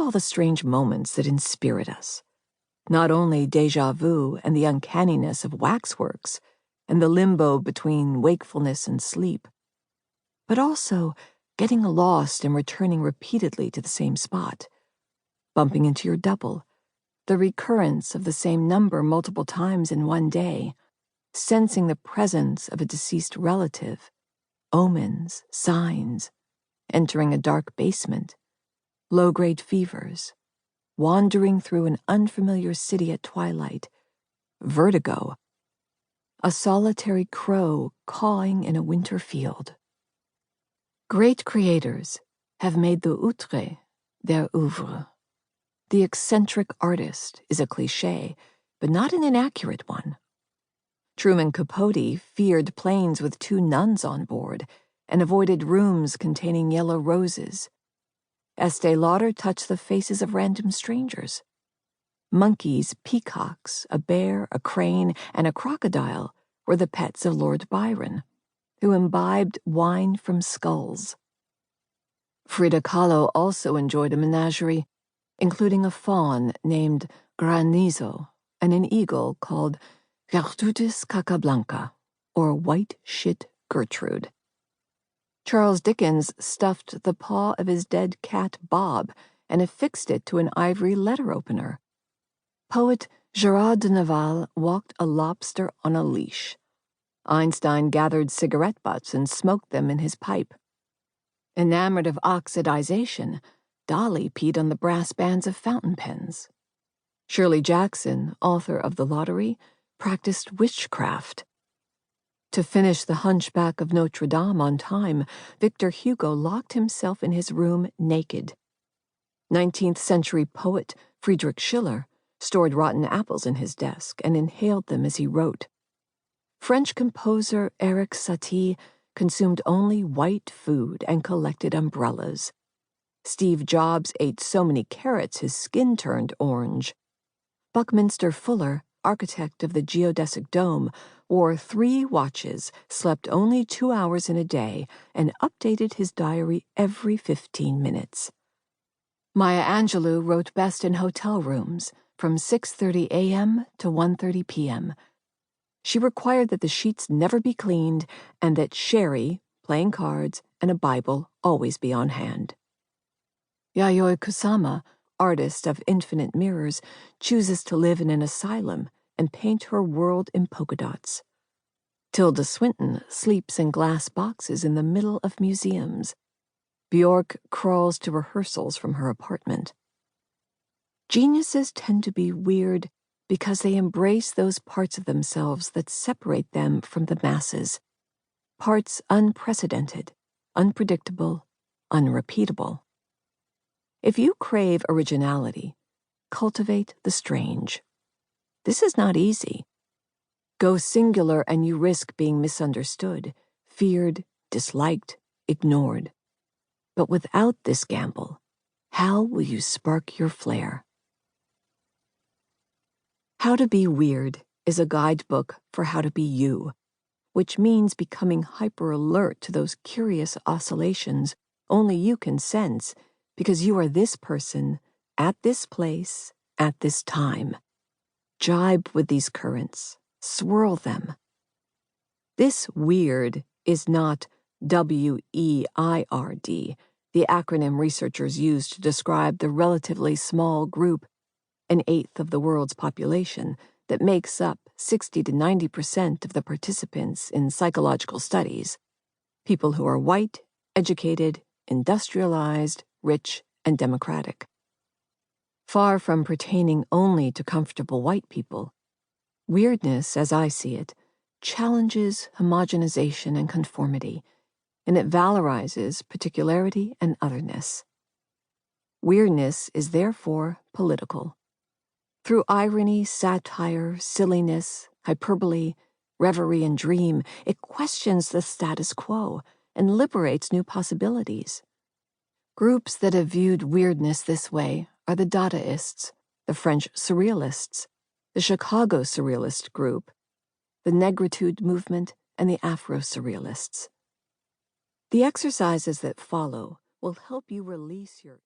all the strange moments that inspirit us. Not only déjà vu and the uncanniness of waxworks and the limbo between wakefulness and sleep, but also getting lost and returning repeatedly to the same spot, bumping into your double, the recurrence of the same number multiple times in one day, sensing the presence of a deceased relative, omens, signs, entering a dark basement, low-grade fevers, wandering through an unfamiliar city at twilight, vertigo, a solitary crow cawing in a winter field. Great creators have made the outre their oeuvre. The eccentric artist is a cliché, but not an inaccurate one. Truman Capote feared planes with 2 nuns on board and avoided rooms containing yellow roses. Estee Lauder touched the faces of random strangers. Monkeys, peacocks, a bear, a crane, and a crocodile were the pets of Lord Byron, who imbibed wine from skulls. Frida Kahlo also enjoyed a menagerie, including a fawn named Granizo and an eagle called Gertrudis Cacablanca, or White Shit Gertrude. Charles Dickens stuffed the paw of his dead cat Bob and affixed it to an ivory letter opener. Poet Gerard de Nerval walked a lobster on a leash. Einstein gathered cigarette butts and smoked them in his pipe. Enamored of oxidization, Dolly peed on the brass bands of fountain pens. Shirley Jackson, author of The Lottery, practiced witchcraft. To finish The Hunchback of Notre Dame on time, Victor Hugo locked himself in his room naked. 19th century poet Friedrich Schiller stored rotten apples in his desk and inhaled them as he wrote. French composer Erik Satie consumed only white food and collected umbrellas. Steve Jobs ate so many carrots his skin turned orange. Buckminster Fuller, architect of the geodesic dome, wore 3 watches, slept only 2 hours in a day, and updated his diary every 15 minutes. Maya Angelou wrote best in hotel rooms, from 6:30 a.m. to 1:30 p.m. She required that the sheets never be cleaned and that sherry, playing cards, and a Bible always be on hand. Yayoi Kusama, artist of infinite mirrors, chooses to live in an asylum and paint her world in polka dots. Tilda Swinton sleeps in glass boxes in the middle of museums. Bjork crawls to rehearsals from her apartment. Geniuses tend to be weird because they embrace those parts of themselves that separate them from the masses. Parts unprecedented, unpredictable, unrepeatable. If you crave originality, cultivate the strange. This is not easy. Go singular and you risk being misunderstood, feared, disliked, ignored. But without this gamble, how will you spark your flair? How to Be Weird is a guidebook for how to be you, which means becoming hyper-alert to those curious oscillations only you can sense because you are this person, at this place, at this time. Jibe with these currents, swirl them. This weird is not WEIRD, the acronym researchers use to describe the relatively small group, 1/8 of the world's population, that makes up 60 to 90% of the participants in psychological studies. People who are white, educated, industrialized, rich, and democratic. Far from pertaining only to comfortable white people, weirdness, as I see it, challenges homogenization and conformity, and it valorizes particularity and otherness. Weirdness is therefore political. Through irony, satire, silliness, hyperbole, reverie, and dream, it questions the status quo and liberates new possibilities. Groups that have viewed weirdness this way are the Dadaists, the French Surrealists, the Chicago Surrealist Group, the Negritude Movement, and the Afro-Surrealists. The exercises that follow will help you release your